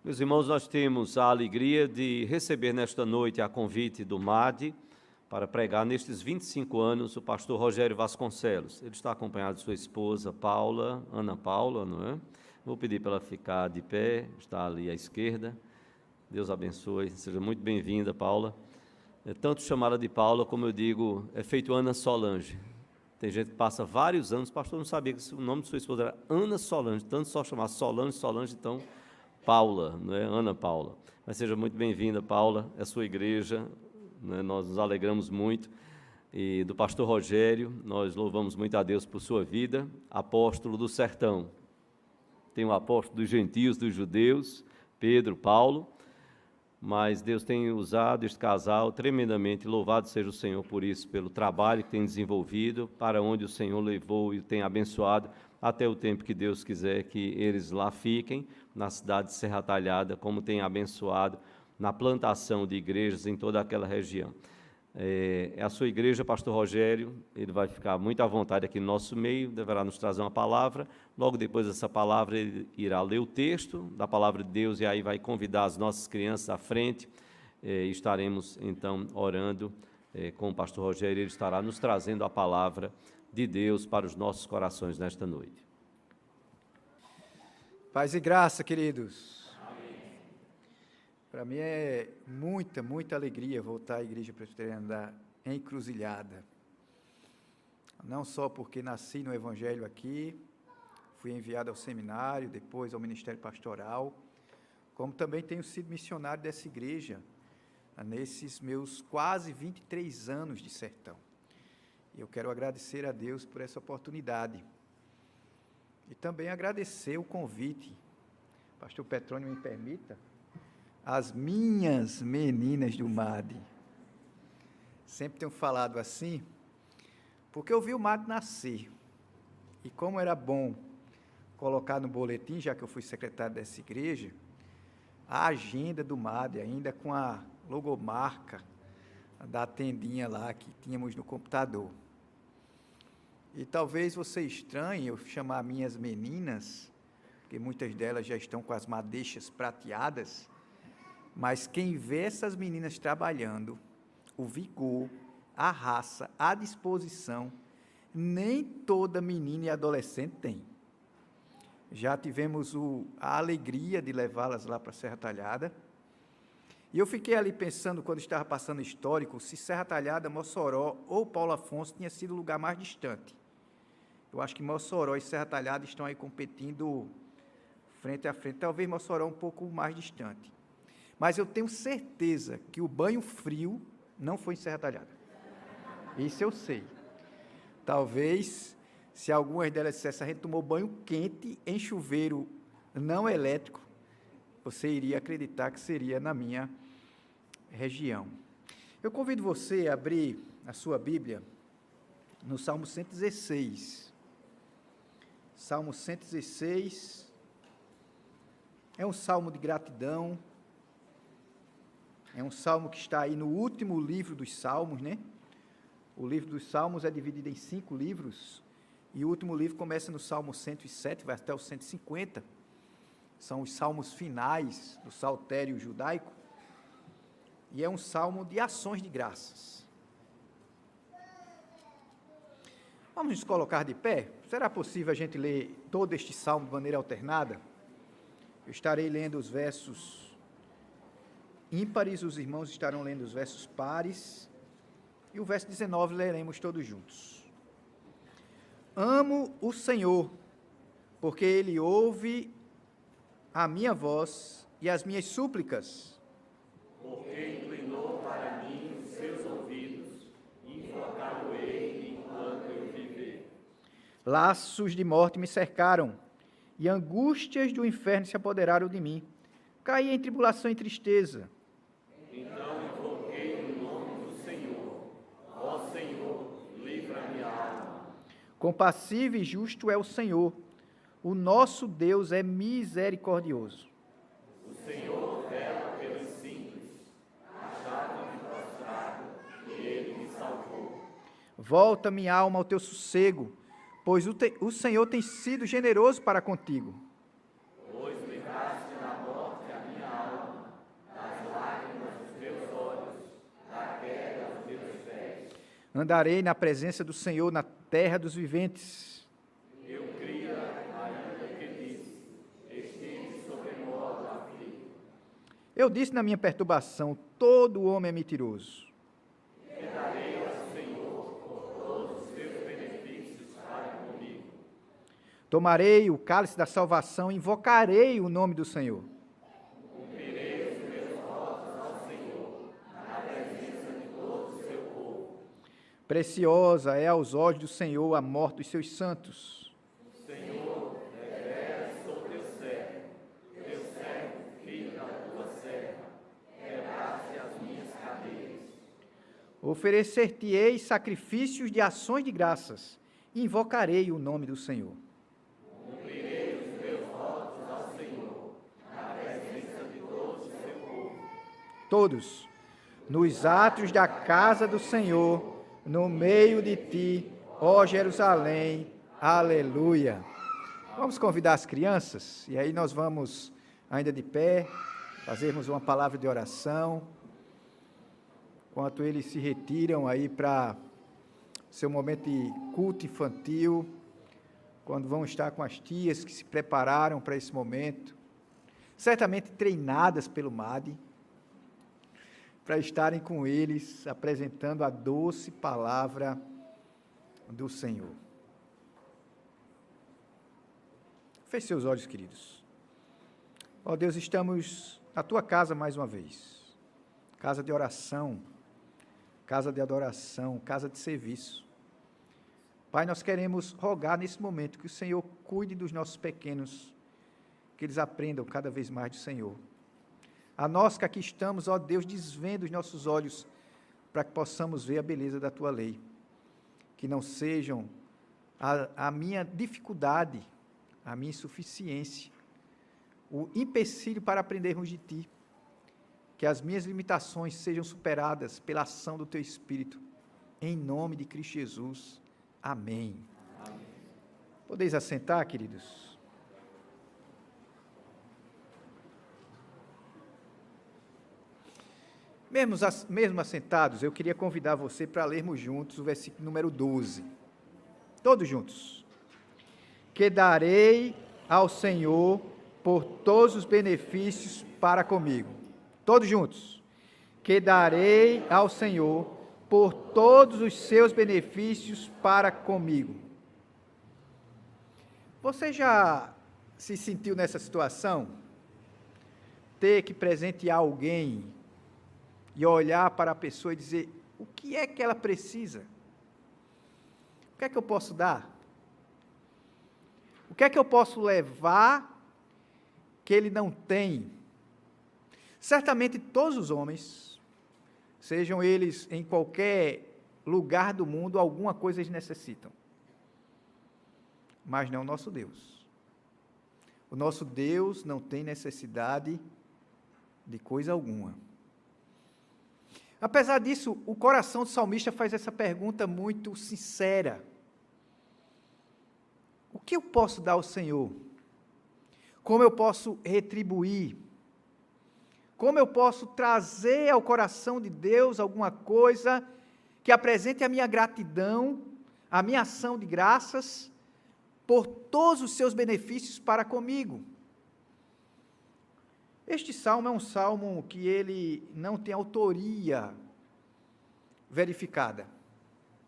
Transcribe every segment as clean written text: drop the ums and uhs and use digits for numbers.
Meus irmãos, nós temos a alegria de receber nesta noite a convite do MAD para pregar nestes 25 anos o pastor Rogério Vasconcelos. Ele está acompanhado de sua esposa Paula, Ana Paula, não é? Vou pedir para ela ficar de pé, está ali à esquerda. Deus abençoe, seja muito bem-vinda, Paula. É tanto chamá-la de Paula, como eu digo, é feito Ana Solange. Tem gente que passa vários anos, o pastor não sabia que o nome de sua esposa era Ana Solange, tanto só chamar Solange, então Paula, não é? Ana Paula. Mas seja muito bem-vinda, Paula, é a sua igreja, né? Nós nos alegramos muito. E do pastor Rogério, nós louvamos muito a Deus por sua vida, apóstolo do sertão. Tem o apóstolo dos gentios, dos judeus, Pedro, Paulo, mas Deus tem usado este casal tremendamente, louvado seja o Senhor por isso, pelo trabalho que tem desenvolvido, para onde o Senhor levou e tem abençoado, até o tempo que Deus quiser que eles lá fiquem, na cidade de Serra Talhada, como tem abençoado na plantação de igrejas em toda aquela região. É a sua igreja, pastor Rogério, ele vai ficar muito à vontade aqui no nosso meio, deverá nos trazer uma palavra, logo depois dessa palavra ele irá ler o texto da palavra de Deus e aí vai convidar as nossas crianças à frente, estaremos então orando com o pastor Rogério, ele estará nos trazendo a palavra de Deus para os nossos corações nesta noite. Paz e graça, queridos. Para mim é muita alegria voltar à Igreja Presbiteriana da Encruzilhada. Não só porque nasci no Evangelho aqui, fui enviado ao seminário, depois ao Ministério Pastoral, como também tenho sido missionário dessa igreja nesses meus quase 23 anos de sertão. E eu quero agradecer a Deus por essa oportunidade. E também agradecer o convite, pastor Petrônio me permita, as minhas meninas do MAD. Sempre tenho falado assim, porque eu vi o MAD nascer, e como era bom colocar no boletim, já que eu fui secretário dessa igreja, a agenda do MAD, ainda com a logomarca da tendinha lá que tínhamos no computador. E talvez você estranhe eu chamar minhas meninas, porque muitas delas já estão com as madeixas prateadas, mas quem vê essas meninas trabalhando, o vigor, a raça, a disposição, nem toda menina e adolescente tem. Já tivemos a alegria de levá-las lá para Serra Talhada, e eu fiquei ali pensando, quando estava passando histórico, se Serra Talhada, Mossoró ou Paulo Afonso tinha sido o lugar mais distante. Eu acho que Mossoró e Serra Talhada estão aí competindo frente a frente, talvez Mossoró um pouco mais distante. Mas eu tenho certeza que o banho frio não foi em Serra Talhada. Isso eu sei. Talvez, se algumas delas dissessem, a gente tomou banho quente em chuveiro não elétrico, você iria acreditar que seria na minha região. Eu convido você a abrir a sua Bíblia no Salmo 116. Salmo 116 é um salmo de gratidão, é um salmo que está aí no último livro dos Salmos, né? O livro dos Salmos é dividido em 5 livros, e o último livro começa no Salmo 107, vai até o 150, são os salmos finais do saltério judaico, e é um salmo de ações de graças. Vamos nos colocar de pé? Será possível a gente ler todo este salmo de maneira alternada? Eu estarei lendo os versos ímpares, os irmãos estarão lendo os versos pares, e o verso 19 leremos todos juntos. Amo o Senhor, porque Ele ouve a minha voz e as minhas súplicas. Porque inclinou para mim os seus ouvidos, invocá-lo-ei enquanto eu viver. Laços de morte me cercaram, e angústias do inferno se apoderaram de mim. Caí em tribulação e tristeza. Então invoquei o nome do Senhor. Ó Senhor, livra minha alma. Compassivo e justo é o Senhor. O nosso Deus é misericordioso. O Senhor vela pelos simples. Achava-me prostrado e Ele me salvou. Volta minha alma ao teu sossego, pois o Senhor tem sido generoso para contigo. Pois livraste da morte a minha Andarei na presença do Senhor na terra dos viventes. Eu cria ainda que disse, estende sobremodo a vida. Eu disse na minha perturbação, todo homem é mentiroso. Darei ao Senhor por todos os seus benefícios para comigo. Tomarei o cálice da salvação, invocarei o nome do Senhor. Cumprirei os meus votos ao Senhor, na presença de todo o seu povo. Preciosa é aos olhos do Senhor a morte dos seus santos. Senhor, deveras sou teu servo, filho da tua serva, quebraste as minhas cadeias. Oferecer-te-ei sacrifícios de ações de graças, e invocarei o nome do Senhor. Cumprirei os meus votos ao Senhor, na presença de todo o seu povo. Todos, nos átrios da casa do Senhor, no meio de ti, ó Jerusalém, aleluia. Vamos convidar as crianças, e aí nós vamos, ainda de pé, fazermos uma palavra de oração, enquanto eles se retiram aí para seu momento de culto infantil, quando vão estar com as tias que se prepararam para esse momento, certamente treinadas pelo MAD, para estarem com eles, apresentando a doce palavra do Senhor. Feche seus olhos, queridos. Ó Deus, estamos na tua casa mais uma vez, casa de oração, casa de adoração, casa de serviço. Pai, nós queremos rogar nesse momento que o Senhor cuide dos nossos pequenos, que eles aprendam cada vez mais do Senhor. A nós que aqui estamos, ó Deus, desvenda os nossos olhos para que possamos ver a beleza da tua lei. Que não sejam a minha dificuldade, a minha insuficiência, o empecilho para aprendermos de ti. Que as minhas limitações sejam superadas pela ação do teu Espírito. Em nome de Cristo Jesus. Amém. Amém. Podeis assentar, queridos? Mesmo assentados, eu queria convidar você para lermos juntos o versículo número 12. Todos juntos. Que darei ao Senhor por todos os benefícios para comigo. Todos juntos. Que darei ao Senhor por todos os seus benefícios para comigo. Você já se sentiu nessa situação? Ter que presentear alguém e olhar para a pessoa e dizer, o que é que ela precisa? O que é que eu posso dar? O que é que eu posso levar que ele não tem? Certamente todos os homens, sejam eles em qualquer lugar do mundo, alguma coisa eles necessitam. Mas não o nosso Deus. O nosso Deus não tem necessidade de coisa alguma. Apesar disso, o coração do salmista faz essa pergunta muito sincera. O que eu posso dar ao Senhor? Como eu posso retribuir? Como eu posso trazer ao coração de Deus alguma coisa que apresente a minha gratidão, a minha ação de graças, por todos os seus benefícios para comigo? Este salmo é um salmo que ele não tem autoria verificada.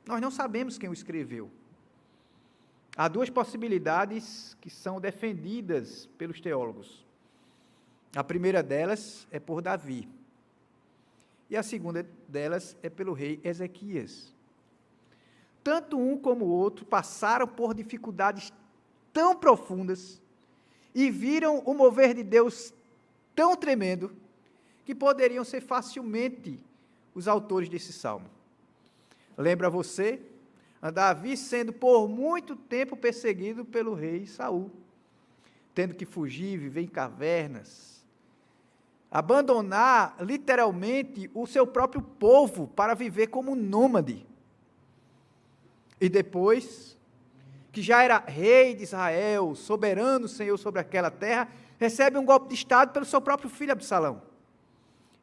Nós não sabemos quem o escreveu. Há duas possibilidades que são defendidas pelos teólogos. A primeira delas é por Davi. E a segunda delas é pelo rei Ezequias. Tanto um como o outro passaram por dificuldades tão profundas e viram o mover de Deus tão tremendo que poderiam ser facilmente os autores desse salmo. Lembra você? Davi sendo por muito tempo perseguido pelo rei Saul, tendo que fugir, viver em cavernas, abandonar literalmente o seu próprio povo para viver como nômade. E depois, que já era rei de Israel, soberano Senhor sobre aquela terra, recebe um golpe de estado pelo seu próprio filho Absalão.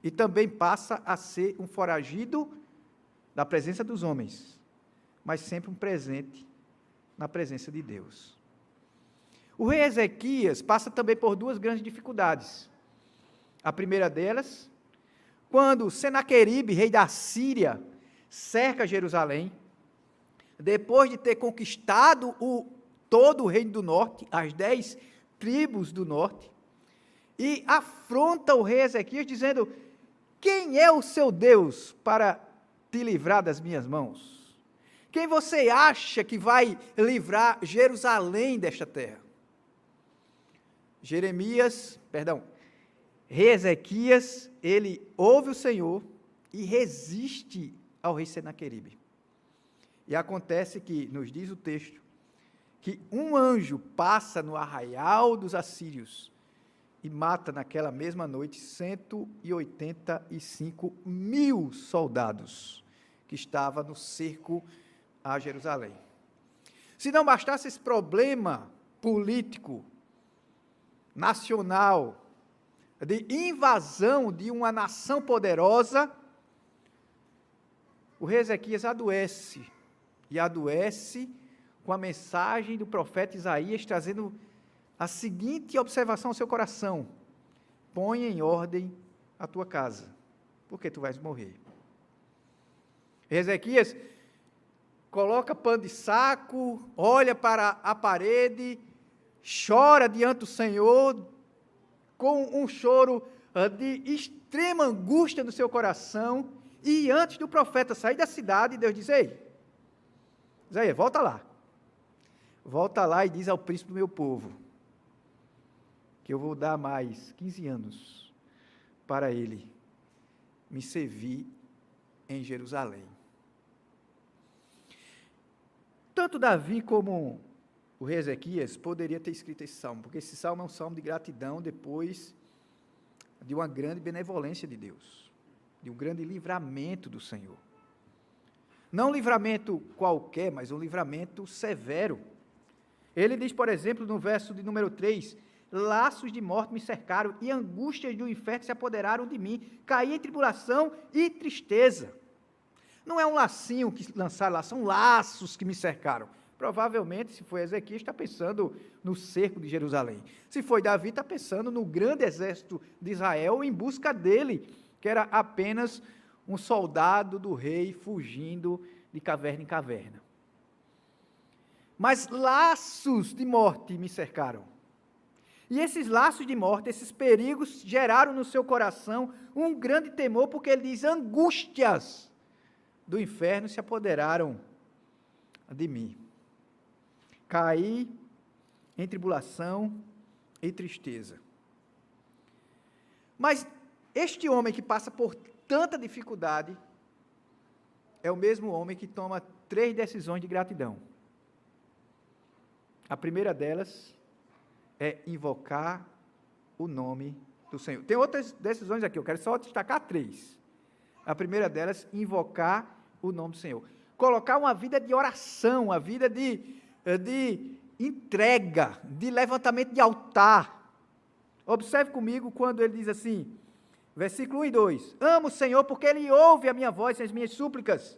E também passa a ser um foragido da presença dos homens, mas sempre um presente na presença de Deus. O rei Ezequias passa também por duas grandes dificuldades. A primeira delas, quando Senaqueribe, rei da Síria, cerca Jerusalém, depois de ter conquistado todo o reino do norte, as 10 tribos do norte, e afronta o rei Ezequias dizendo: quem é o seu Deus para te livrar das minhas mãos? Quem você acha que vai livrar Jerusalém desta terra? Rei Ezequias, ele ouve o Senhor e resiste ao rei Senaqueribe. E acontece que, nos diz o texto, que um anjo passa no arraial dos assírios e mata naquela mesma noite 185 mil soldados que estavam no cerco a Jerusalém. Se não bastasse esse problema político, nacional, de invasão de uma nação poderosa, o rei Ezequias adoece, e adoece com a mensagem do profeta Isaías, trazendo a seguinte observação ao seu coração: põe em ordem a tua casa, porque tu vais morrer. Ezequias coloca pano de saco, olha para a parede, chora diante do Senhor, com um choro de extrema angústia no seu coração, e antes do profeta sair da cidade, Deus diz: ei, Isaías, volta lá e diz ao príncipe do meu povo, que eu vou dar mais 15 anos para ele me servir em Jerusalém. Tanto Davi como o rei Ezequias poderia ter escrito esse salmo, porque esse salmo é um salmo de gratidão depois de uma grande benevolência de Deus, de um grande livramento do Senhor. Não um livramento qualquer, mas um livramento severo. Ele diz, por exemplo, no verso de número 3, laços de morte me cercaram e angústias do inferno se apoderaram de mim, caí em tribulação e tristeza. Não é um lacinho que lançaram lá, são laços que me cercaram. Provavelmente, se foi Ezequias, está pensando no cerco de Jerusalém. Se foi Davi, está pensando no grande exército de Israel em busca dele, que era apenas um soldado do rei fugindo de caverna em caverna. Mas laços de morte me cercaram. E esses laços de morte, esses perigos, geraram no seu coração um grande temor, porque ele diz: angústias do inferno se apoderaram de mim. Caí em tribulação e tristeza. Mas este homem que passa por tanta dificuldade é o mesmo homem que toma 3 decisões de gratidão. A primeira delas é invocar o nome do Senhor. Tem outras decisões aqui, eu quero só destacar 3. A primeira delas, invocar o nome do Senhor. Colocar uma vida de oração, uma vida de entrega, de levantamento de altar. Observe comigo quando ele diz assim, versículo 1 e 2, amo o Senhor porque Ele ouve a minha voz e as minhas súplicas,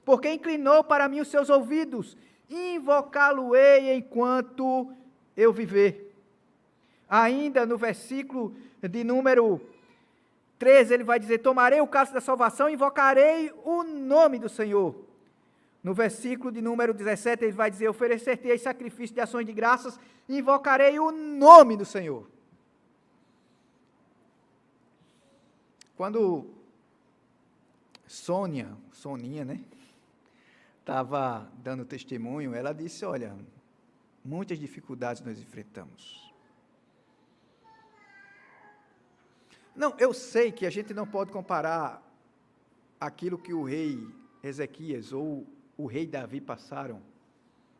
porque inclinou para mim os seus ouvidos, invocá-lo-ei enquanto eu viver. Ainda no versículo de número 13, ele vai dizer, tomarei o cálice da salvação e invocarei o nome do Senhor. No versículo de número 17, ele vai dizer, oferecer-te-ei sacrifício de ações de graças e invocarei o nome do Senhor. Quando Soninha, né, estava dando testemunho, ela disse, olha, muitas dificuldades nós enfrentamos. Não, eu sei que a gente não pode comparar aquilo que o rei Ezequias ou o rei Davi passaram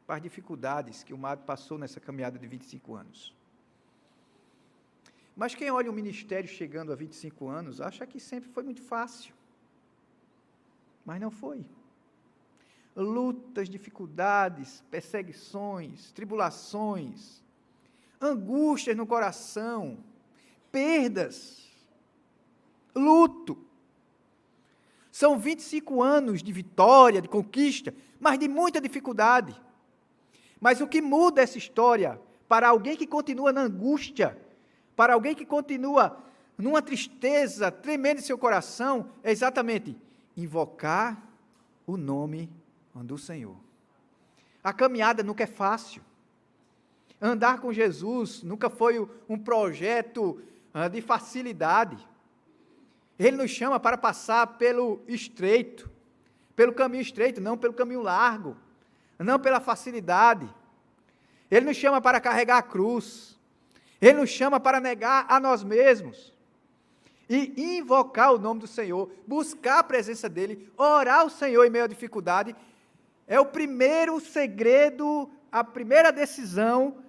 com as dificuldades que o Mário passou nessa caminhada de 25 anos. Mas quem olha o ministério chegando a 25 anos, acha que sempre foi muito fácil. Mas não foi. Lutas, dificuldades, perseguições, tribulações, angústias no coração, perdas, luto. São 25 anos de vitória, de conquista, mas de muita dificuldade. Mas o que muda essa história para alguém que continua na angústia, para alguém que continua numa tristeza tremenda em seu coração, é exatamente invocar o nome do Senhor. A caminhada nunca é fácil. Andar com Jesus nunca foi um projeto de facilidade. Ele nos chama para passar pelo estreito, pelo caminho estreito, não pelo caminho largo, não pela facilidade. Ele nos chama para carregar a cruz. Ele nos chama para negar a nós mesmos e invocar o nome do Senhor, buscar a presença dEle, orar ao Senhor em meio à dificuldade. É o primeiro segredo, a primeira decisão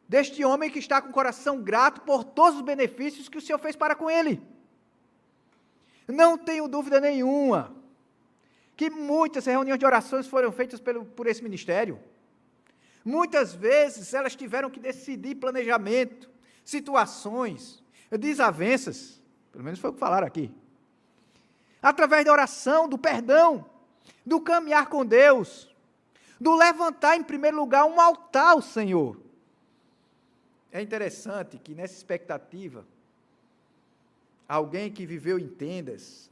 deste homem que está com o coração grato por todos os benefícios que o Senhor fez para com ele. Não tenho dúvida nenhuma que muitas reuniões de orações foram feitas por esse ministério. Muitas vezes elas tiveram que decidir planejamento, situações, desavenças, pelo menos foi o que falaram aqui. Através da oração, do perdão, do caminhar com Deus, do levantar em primeiro lugar um altar ao Senhor. É interessante que nessa expectativa, alguém que viveu em tendas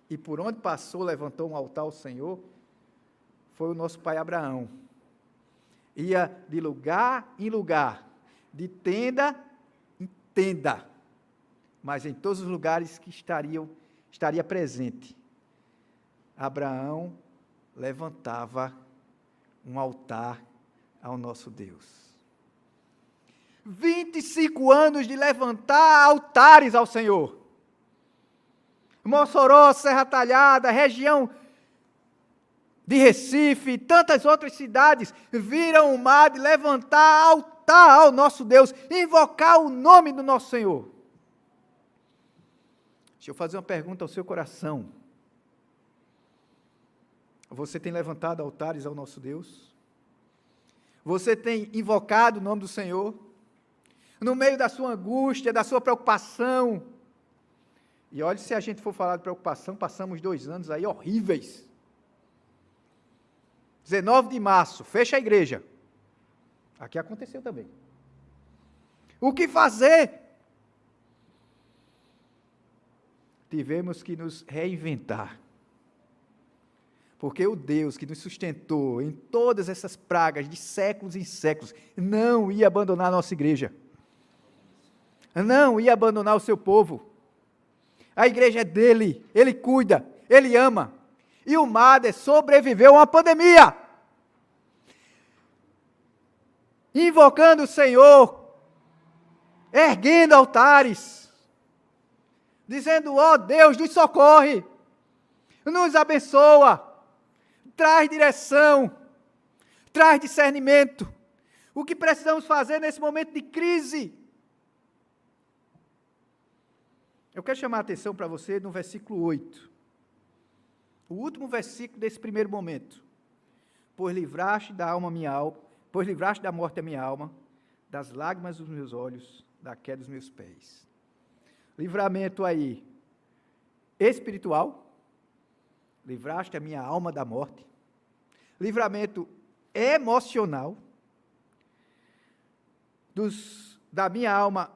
e por onde passou levantou um altar ao Senhor, foi o nosso pai Abraão. Ia de lugar em lugar, de tenda em tenda, mas em todos os lugares que estaria presente, Abraão levantava um altar ao nosso Deus. 25 anos de levantar altares ao Senhor. Mossoró, Serra Talhada, região de Recife, tantas outras cidades, viram o mar de levantar altar ao nosso Deus, invocar o nome do nosso Senhor. Deixa eu fazer uma pergunta ao seu coração. Você tem levantado altares ao nosso Deus? Você tem invocado o nome do Senhor? No meio da sua angústia, da sua preocupação? E olha, se a gente for falar de preocupação, passamos 2 anos aí horríveis. 19 de março, fecha a igreja. Aqui aconteceu também. O que fazer? Tivemos que nos reinventar. Porque o Deus que nos sustentou em todas essas pragas de séculos em séculos, não ia abandonar a nossa igreja. Não ia abandonar o seu povo. A igreja é dele, ele cuida, ele ama. E o Mader sobreviveu a uma pandemia. Invocando o Senhor, erguendo altares, dizendo: ó Deus, nos socorre, nos abençoa, traz direção, traz discernimento. O que precisamos fazer nesse momento de crise? Eu quero chamar a atenção para você no versículo 8. O último versículo desse primeiro momento. Pois livraste da morte a minha alma, das lágrimas dos meus olhos, da queda dos meus pés. Livramento aí espiritual. Livraste a minha alma da morte. Livramento emocional. Da minha alma,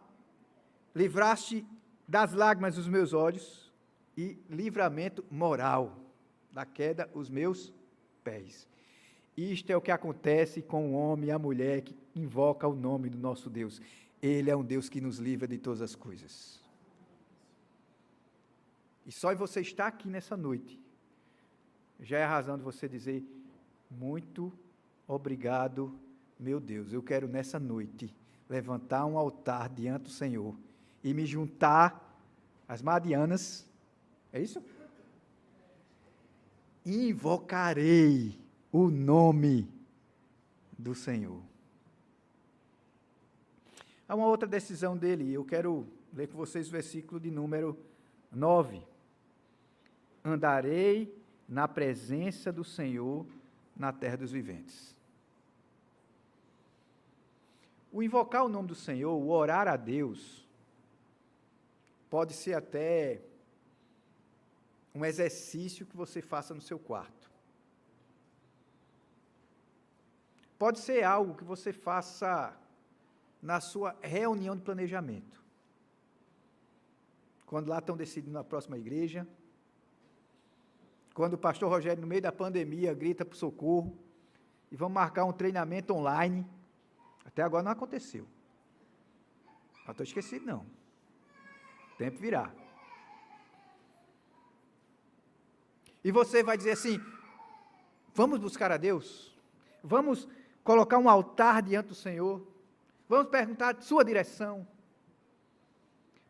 livraste das lágrimas dos meus olhos. E livramento moral, da queda os meus pés. Isto é o que acontece com o homem e a mulher que invoca o nome do nosso Deus. Ele é um Deus que nos livra de todas as coisas. E só em você estar aqui nessa noite, já é a razão de você dizer: muito obrigado, meu Deus. Eu quero nessa noite levantar um altar diante do Senhor e me juntar às Marianas. É isso? Invocarei o nome do Senhor. Há uma outra decisão dele, eu quero ler com vocês o versículo de número 9. Andarei na presença do Senhor na terra dos viventes. O invocar o nome do Senhor, o orar a Deus, pode ser até um exercício que você faça no seu quarto. Pode ser algo que você faça na sua reunião de planejamento. Quando lá estão decidindo a próxima igreja, quando o pastor Rogério, no meio da pandemia, grita para o socorro, e vamos marcar um treinamento online. Até agora não aconteceu. Não estou esquecido, não. O tempo virá. E você vai dizer assim, vamos buscar a Deus? Vamos colocar um altar diante do Senhor? Vamos perguntar a sua direção?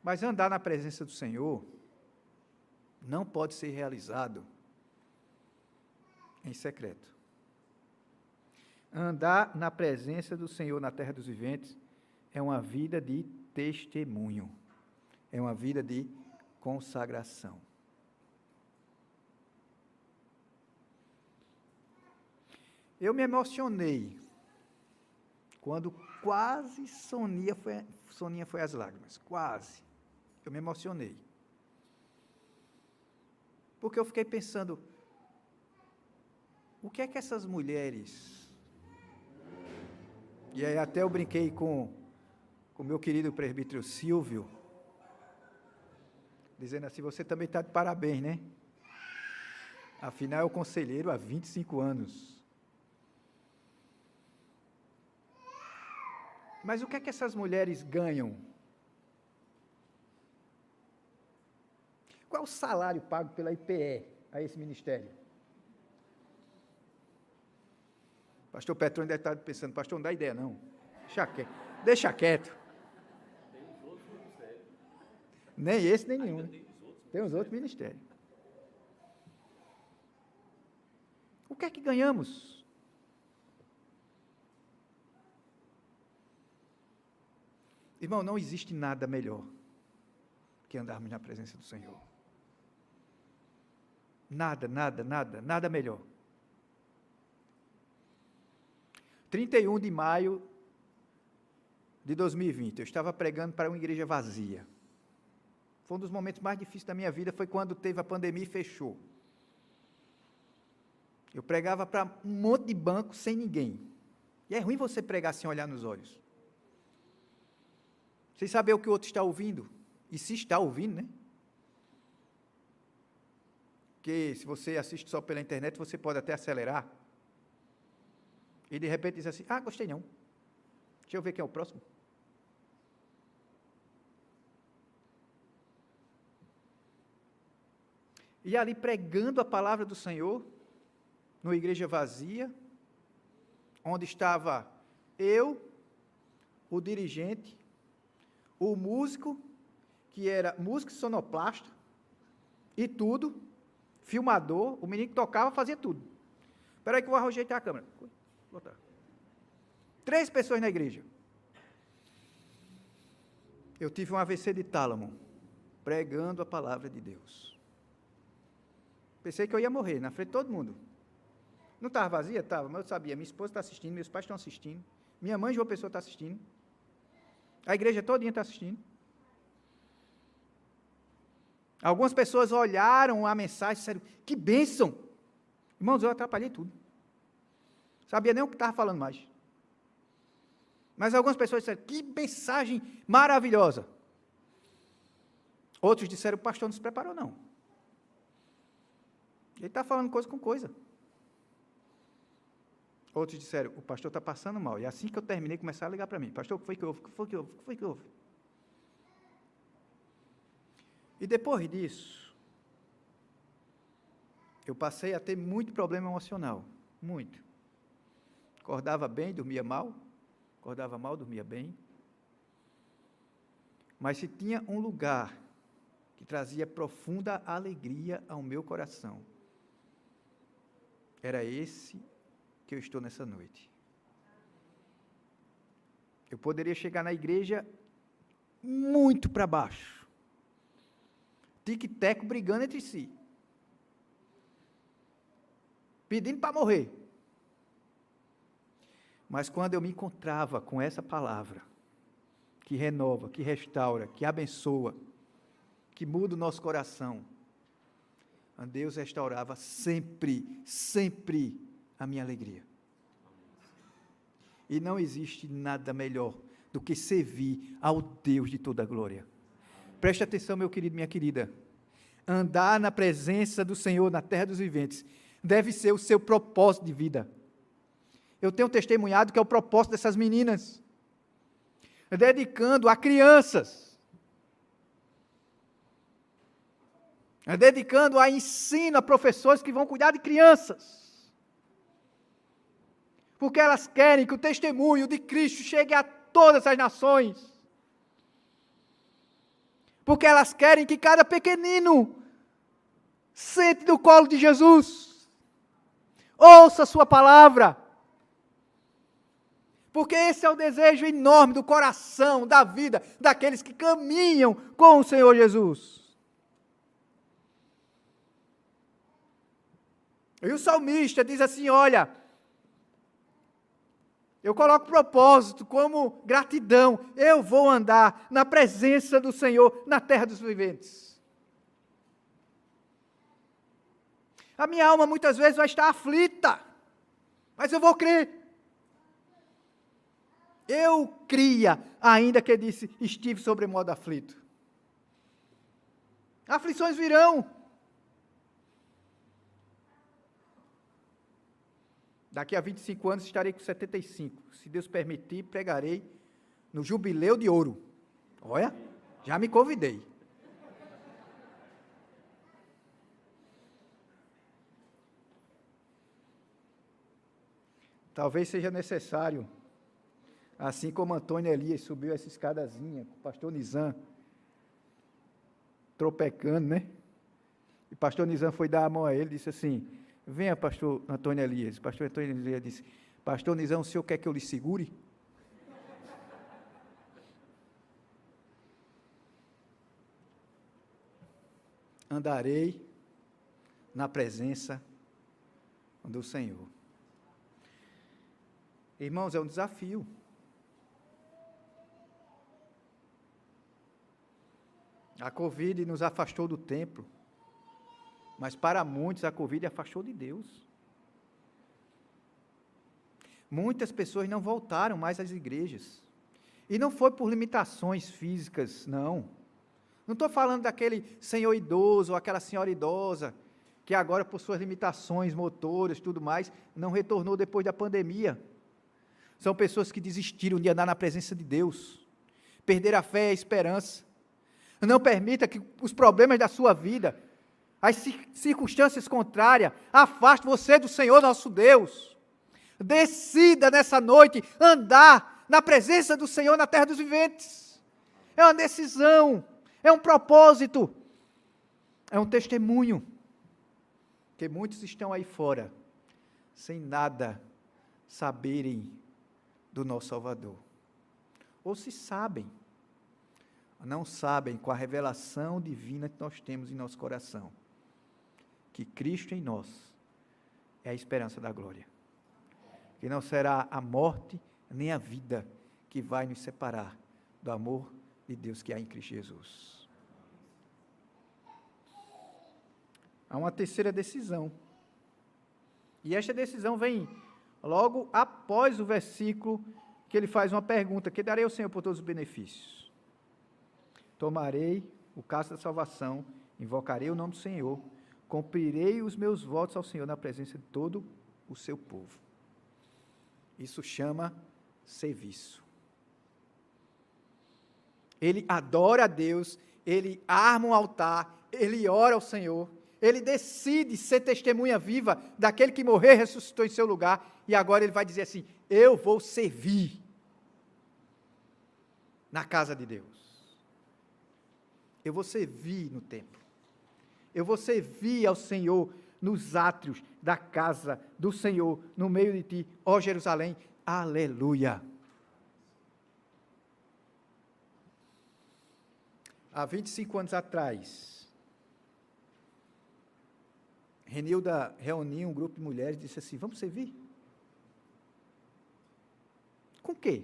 Mas andar na presença do Senhor não pode ser realizado em secreto. Andar na presença do Senhor na terra dos viventes é uma vida de testemunho, é uma vida de consagração. Eu me emocionei quando quase Soninha foi às lágrimas, quase. Eu me emocionei. Porque eu fiquei pensando, o que é que essas mulheres... E aí até eu brinquei com o meu querido presbítero Silvio, dizendo assim, você também está de parabéns, né? Afinal é o conselheiro há 25 anos. Mas o que é que essas mulheres ganham? Qual é o salário pago pela IPE a esse ministério? Pastor Petrônio deve estar pensando, pastor, não dá ideia não. Deixa quieto. Nem esse, nem nenhum. Tem os outros ministérios. O que é que ganhamos? Irmão, não existe nada melhor que andarmos na presença do Senhor. Nada melhor. 31 de maio de 2020, eu estava pregando para uma igreja vazia. Foi um dos momentos mais difíceis da minha vida, foi quando teve a pandemia e fechou. Eu pregava para um monte de banco sem ninguém. E é ruim você pregar sem olhar nos olhos. Sem saber o que o outro está ouvindo. E se está ouvindo, né? Porque se você assiste só pela internet, você pode até acelerar. E de repente diz assim, gostei não. Deixa eu ver quem é o próximo. E ali pregando a palavra do Senhor, numa igreja vazia, onde estava eu, o dirigente, o músico, que era músico sonoplasta, e tudo, filmador, o menino que tocava fazia tudo. Espera aí que eu vou ajeitar a câmera. Botar. 3 pessoas na igreja. Eu tive um AVC de tálamo, pregando a palavra de Deus. Pensei que eu ia morrer, na frente de todo mundo. Não estava vazia? Estava, mas eu sabia, minha esposa está assistindo, meus pais estão assistindo, minha mãe, João Pessoa, está assistindo, a igreja todinha está assistindo. Algumas pessoas olharam a mensagem e disseram, que bênção! Irmãos, eu atrapalhei tudo. Sabia nem o que estava falando mais. Mas algumas pessoas disseram, que mensagem maravilhosa. Outros disseram, o pastor não se preparou, não. Ele está falando coisa com coisa. Outros disseram, o pastor está passando mal. E assim que eu terminei, começaram a ligar para mim. Pastor, o que foi que houve? O que foi que houve? O que foi que houve? E depois disso, eu passei a ter muito problema emocional. Muito. Acordava bem, dormia mal. Acordava mal, dormia bem. Mas se tinha um lugar que trazia profunda alegria ao meu coração, era esse que eu estou nessa noite. Eu poderia chegar na igreja muito para baixo, tic-teco brigando entre si, pedindo para morrer. Mas quando eu me encontrava com essa palavra, que renova, que restaura, que abençoa, que muda o nosso coração, Deus restaurava sempre, sempre a minha alegria. E não existe nada melhor do que servir ao Deus de toda a glória. Preste atenção, meu querido, minha querida. Andar na presença do Senhor na terra dos viventes deve ser o seu propósito de vida. Eu tenho testemunhado que é o propósito dessas meninas, dedicando a crianças, dedicando a ensino a professores que vão cuidar de crianças, porque elas querem que o testemunho de Cristo chegue a todas as nações, porque elas querem que cada pequenino sente no colo de Jesus, ouça a sua palavra, porque esse é o desejo enorme do coração, da vida, daqueles que caminham com o Senhor Jesus. E o salmista diz assim, olha, eu coloco propósito como gratidão, eu vou andar na presença do Senhor na terra dos viventes. A minha alma muitas vezes vai estar aflita, mas eu vou crer. Eu cria, ainda que disse, estive sobremodo aflito. Aflições virão. Daqui a 25 anos estarei com 75. Se Deus permitir, pregarei no Jubileu de Ouro. Olha, já me convidei. Talvez seja necessário, assim como Antônio Elias subiu essa escadazinha, com o pastor Nizam, tropecando, né? E o pastor Nizam foi dar a mão a ele, disse assim, venha, pastor Antônio Elias. O pastor Antônio Elias disse, pastor Nizam, o senhor quer que eu lhe segure? Andarei na presença do Senhor. Irmãos, é um desafio. A Covid nos afastou do templo, mas para muitos a Covid afastou de Deus. Muitas pessoas não voltaram mais às igrejas. E não foi por limitações físicas, não. Não estou falando daquele senhor idoso ou aquela senhora idosa, que agora, por suas limitações motoras e tudo mais, não retornou depois da pandemia. São pessoas que desistiram de andar na presença de Deus, perderam a fé e a esperança. Não permita que os problemas da sua vida, as circunstâncias contrárias, afastem você do Senhor nosso Deus. Decida nessa noite andar na presença do Senhor na terra dos viventes. É uma decisão, é um propósito, é um testemunho, que muitos estão aí fora, sem nada saberem do nosso Salvador. Ou se sabem, não sabem com a revelação divina que nós temos em nosso coração, que Cristo em nós é a esperança da glória, que não será a morte nem a vida que vai nos separar do amor de Deus que há em Cristo Jesus. Há uma terceira decisão, e esta decisão vem logo após o versículo que ele faz uma pergunta, que darei ao Senhor por todos os benefícios. Tomarei o cálice da salvação, invocarei o nome do Senhor, cumprirei os meus votos ao Senhor na presença de todo o seu povo. Isso chama serviço. Ele adora a Deus, ele arma um altar, ele ora ao Senhor, ele decide ser testemunha viva daquele que morreu e ressuscitou em seu lugar, e agora ele vai dizer assim, eu vou servir na casa de Deus. Eu vou servir no templo. Eu vou servir ao Senhor nos átrios da casa do Senhor, no meio de ti, ó Jerusalém. Aleluia! Há 25 anos atrás, Renilda reuniu um grupo de mulheres e disse assim, vamos servir? Com o quê?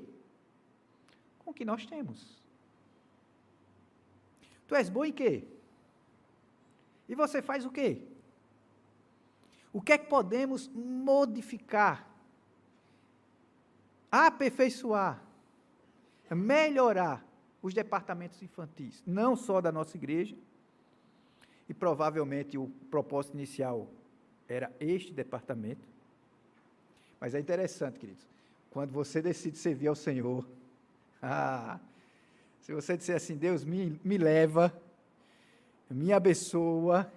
Com o que nós temos. Tu és bom em quê? E você faz o quê? O que é que podemos modificar, aperfeiçoar, melhorar os departamentos infantis, não só da nossa igreja, e provavelmente o propósito inicial era este departamento, mas é interessante, queridos, quando você decide servir ao Senhor, se você disser assim, Deus me leva, me abençoa,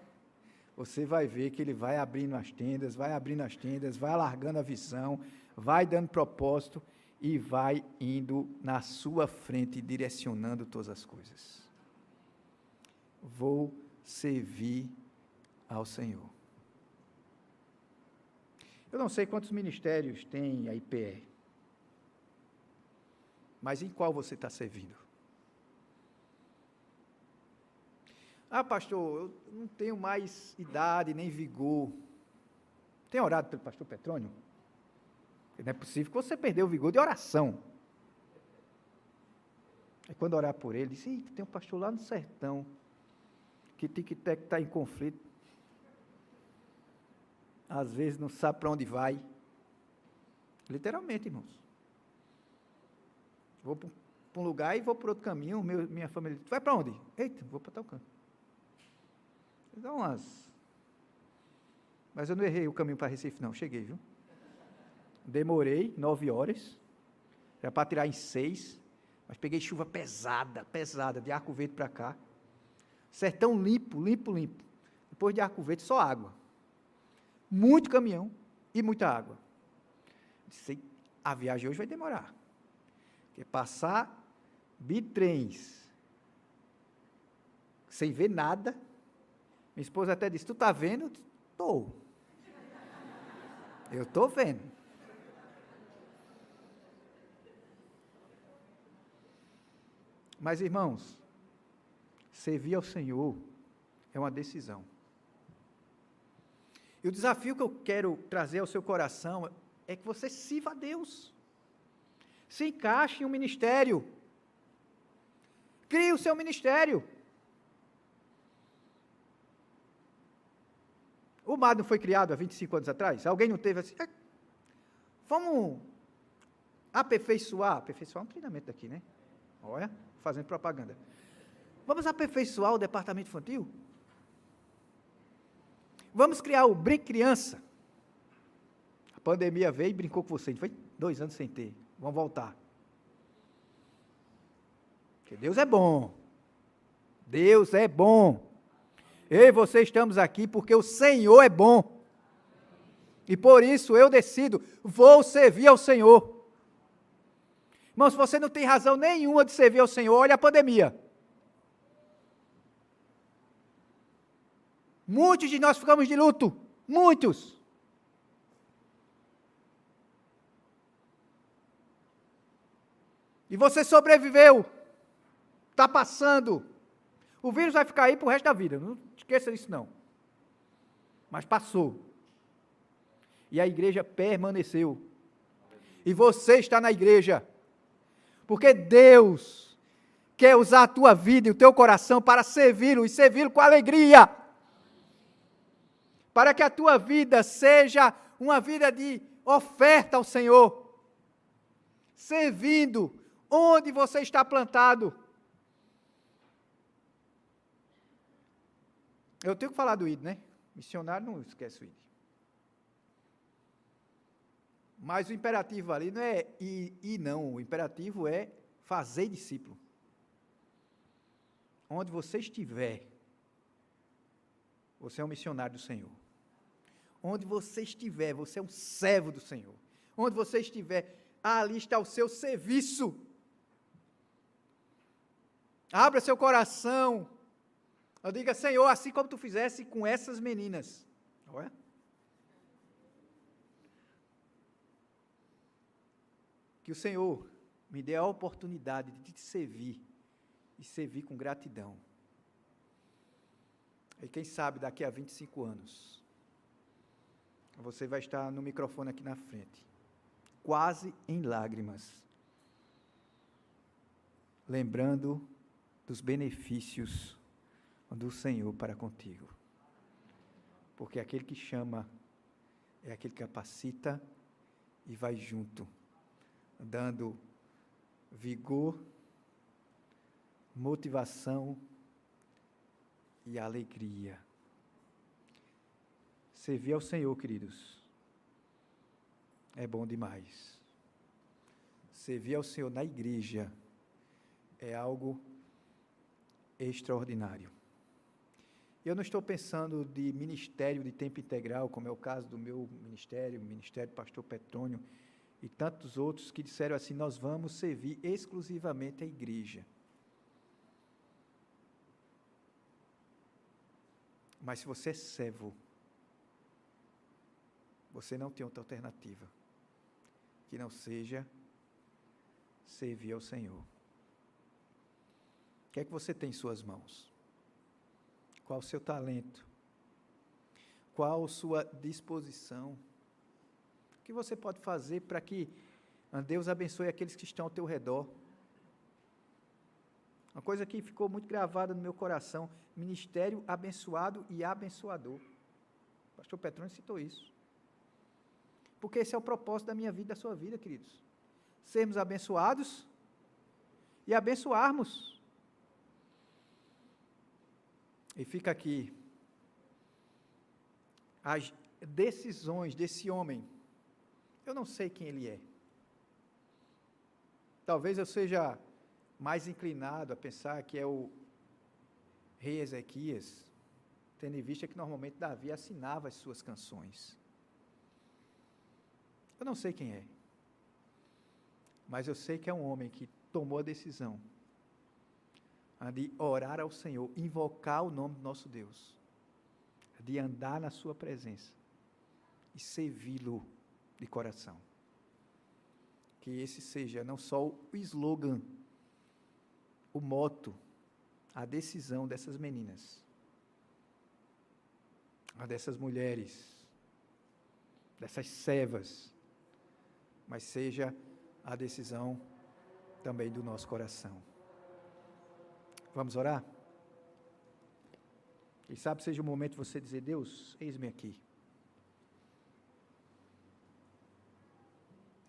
você vai ver que Ele vai abrindo as tendas, vai alargando a visão, vai dando propósito e vai indo na sua frente, direcionando todas as coisas. Vou servir ao Senhor. Eu não sei quantos ministérios tem a IPE, mas em qual você está servindo? Pastor, eu não tenho mais idade nem vigor. Tem orado pelo pastor Petrônio? Não é possível que você perdeu o vigor de oração. Aí quando orar por ele, diz, tem um pastor lá no sertão, que tic-tac está em conflito. Às vezes não sabe para onde vai. Literalmente, irmãos. Vou para um lugar e vou para outro caminho, minha família diz, vai para onde? Eita, vou para tal canto. Então, mas eu não errei o caminho para Recife, não, cheguei, viu? Demorei 9 horas, era para tirar em 6, mas peguei chuva pesada, de Arco Verde para cá. Sertão limpo. Depois de Arco Verde, só água. Muito caminhão e muita água. Disse, a viagem hoje vai demorar. Porque passar bitrens sem ver nada. Minha esposa até disse, tu está vendo? Estou. Eu estou vendo. Mas, irmãos, servir ao Senhor é uma decisão. E o desafio que eu quero trazer ao seu coração é que você sirva a Deus. Se encaixe em um ministério. Crie o seu ministério. O MAD não foi criado há 25 anos atrás? Alguém não teve assim? Vamos aperfeiçoar um treinamento daqui, né? Olha, fazendo propaganda. Vamos aperfeiçoar o departamento infantil? Vamos criar o Brinque Criança. A pandemia veio e brincou com você. A gente foi 2 anos sem ter. Vamos voltar. Porque Deus é bom. Deus é bom. Eu e você estamos aqui porque o Senhor é bom. E por isso eu decido, vou servir ao Senhor. Irmão, se você não tem razão nenhuma de servir ao Senhor, olha a pandemia. Muitos de nós ficamos de luto. Muitos. E você sobreviveu. Está passando. O vírus vai ficar aí para o resto da vida. Não esqueça disso, não. Mas passou. E a igreja permaneceu. E você está na igreja. Porque Deus quer usar a tua vida e o teu coração para servi-lo, e servi-lo com alegria. Para que a tua vida seja uma vida de oferta ao Senhor. Servindo onde você está plantado. Eu tenho que falar do ID, né? Missionário não esquece o ID. Mas o imperativo ali não é ir não. O imperativo é fazer discípulo. Onde você estiver, você é um missionário do Senhor. Onde você estiver, você é um servo do Senhor. Onde você estiver, ali está o seu serviço. Abra seu coração. Eu diga, Senhor, assim como tu fizesse com essas meninas. Olha. Que o Senhor me dê a oportunidade de te servir. E servir com gratidão. E quem sabe daqui a 25 anos, você vai estar no microfone aqui na frente. Quase em lágrimas. Lembrando dos benefícios do Senhor para contigo. Porque aquele que chama é aquele que capacita e vai junto, dando vigor, motivação e alegria. Servir ao Senhor, queridos, é bom demais. Servir ao Senhor na igreja é algo extraordinário. Eu não estou pensando de ministério de tempo integral, como é o caso do meu ministério, o Ministério do Pastor Petrônio, e tantos outros que disseram assim, nós vamos servir exclusivamente a igreja. Mas se você é servo, você não tem outra alternativa que não seja servir ao Senhor. O que é que você tem em suas mãos? Qual o seu talento? Qual a sua disposição? O que você pode fazer para que Deus abençoe aqueles que estão ao teu redor? Uma coisa que ficou muito gravada no meu coração, ministério abençoado e abençoador. O pastor Petrônio citou isso. Porque esse é o propósito da minha vida, da sua vida, queridos. Sermos abençoados e abençoarmos. E fica aqui as decisões desse homem. Eu não sei quem ele é. Talvez eu seja mais inclinado a pensar que é o rei Ezequias, tendo em vista que normalmente Davi assinava as suas canções. Eu não sei quem é, mas eu sei que é um homem que tomou a decisão de orar ao Senhor, invocar o nome do nosso Deus, de andar na sua presença e servi-lo de coração. Que esse seja não só o slogan, o moto, a decisão dessas meninas, a dessas mulheres, dessas servas, mas seja a decisão também do nosso coração. Vamos orar? Quem sabe seja o momento de você dizer, Deus, eis-me aqui.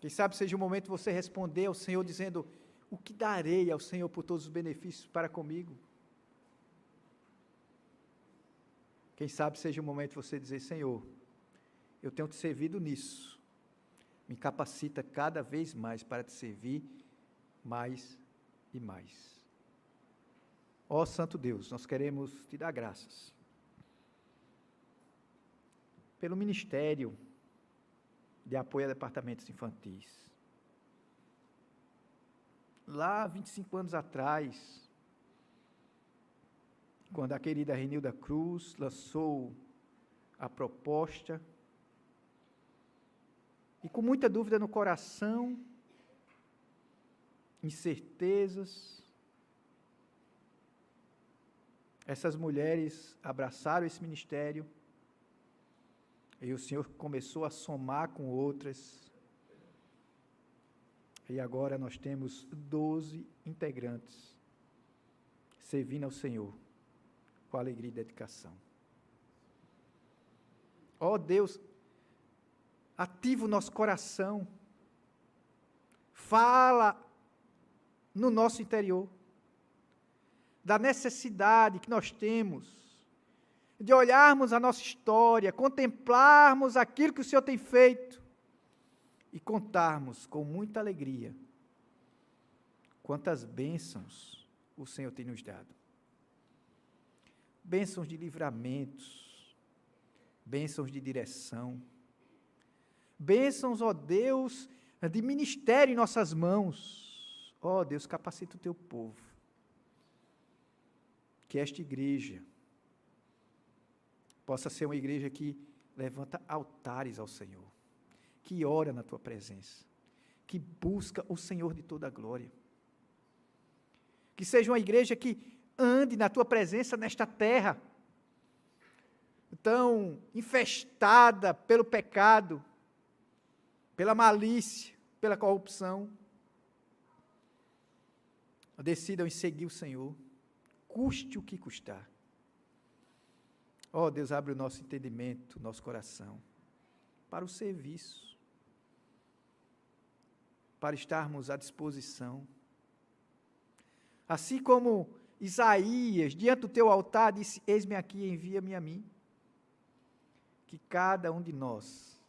Quem sabe seja o momento de você responder ao Senhor dizendo, o que darei ao Senhor por todos os benefícios para comigo? Quem sabe seja o momento de você dizer, Senhor, eu tenho te servido nisso, me capacita cada vez mais para te servir mais e mais. Ó Santo Deus, nós queremos te dar graças pelo ministério de apoio a departamentos infantis. Lá, 25 anos atrás, quando a querida Renilda Cruz lançou a proposta, e com muita dúvida no coração, incertezas, essas mulheres abraçaram esse ministério, e o Senhor começou a somar com outras, e agora nós temos 12 integrantes servindo ao Senhor com alegria e dedicação. Ó Deus, ativa o nosso coração, fala no nosso interior, da necessidade que nós temos de olharmos a nossa história, contemplarmos aquilo que o Senhor tem feito e contarmos com muita alegria quantas bênçãos o Senhor tem nos dado. Bênçãos de livramentos, bênçãos de direção, bênçãos, ó Deus, de ministério em nossas mãos. Ó Deus, capacita o teu povo. Que esta igreja possa ser uma igreja que levanta altares ao Senhor, que ora na tua presença, que busca o Senhor de toda a glória. Que seja uma igreja que ande na tua presença nesta terra, tão infestada pelo pecado, pela malícia, pela corrupção. Decidam em seguir o Senhor, custe o que custar. Ó Deus, abre o nosso entendimento, o nosso coração, para o serviço, para estarmos à disposição. Assim como Isaías, diante do teu altar, disse: eis-me aqui, envia-me a mim. Que cada um de nós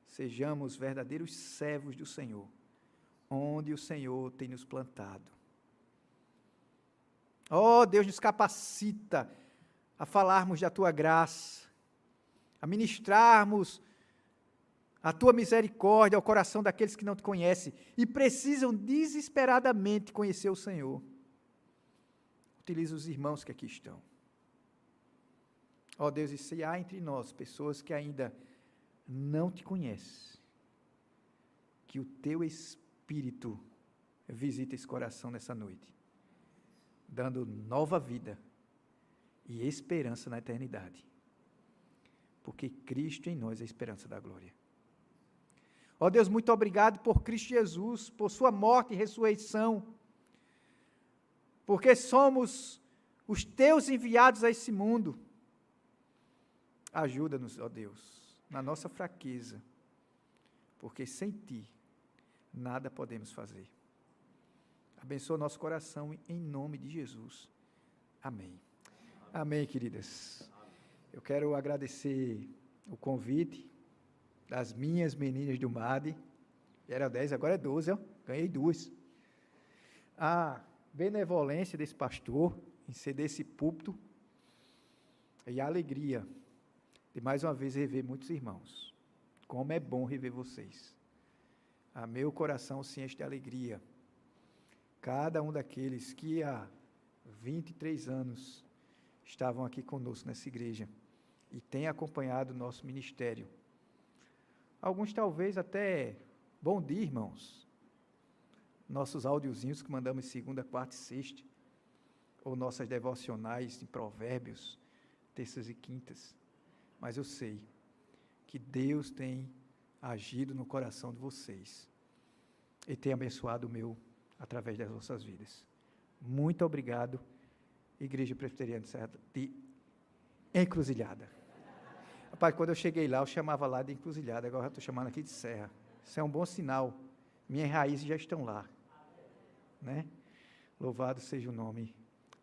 sejamos verdadeiros servos do Senhor, onde o Senhor tem nos plantado. Oh, Deus nos capacita a falarmos da tua graça, a ministrarmos a tua misericórdia ao coração daqueles que não te conhecem e precisam desesperadamente conhecer o Senhor. Utiliza os irmãos que aqui estão. Ó Deus, e se há entre nós pessoas que ainda não te conhecem, que o teu Espírito visite esse coração nessa noite, dando nova vida e esperança na eternidade, porque Cristo em nós é a esperança da glória. Ó Deus, muito obrigado por Cristo Jesus, por sua morte e ressurreição, porque somos os teus enviados a esse mundo. Ajuda-nos, ó Deus, na nossa fraqueza, porque sem ti nada podemos fazer. Abençoa nosso coração em nome de Jesus. Amém. Amém, queridas. Eu quero agradecer o convite das minhas meninas do MAD. Era 10, agora é 12, ó. Ganhei 2. A benevolência desse pastor em ceder esse púlpito e a alegria de mais uma vez rever muitos irmãos. Como é bom rever vocês. A meu coração se enche de alegria. Cada um daqueles que há 23 anos estavam aqui conosco nessa igreja e têm acompanhado o nosso ministério. Alguns talvez até, bom dia, irmãos, nossos áudiozinhos que mandamos segunda, quarta e sexta, ou nossas devocionais em provérbios, terças e quintas. Mas eu sei que Deus tem agido no coração de vocês e tem abençoado o meu através das vossas vidas. Muito obrigado, Igreja Presbiteriana de Encruzilhada. Rapaz, quando eu cheguei lá, eu chamava lá de Encruzilhada, agora eu estou chamando aqui de Serra. Isso é um bom sinal. Minhas raízes já estão lá. Né? Louvado seja o nome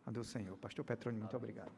do Senhor. Pastor Petrônio, muito obrigado.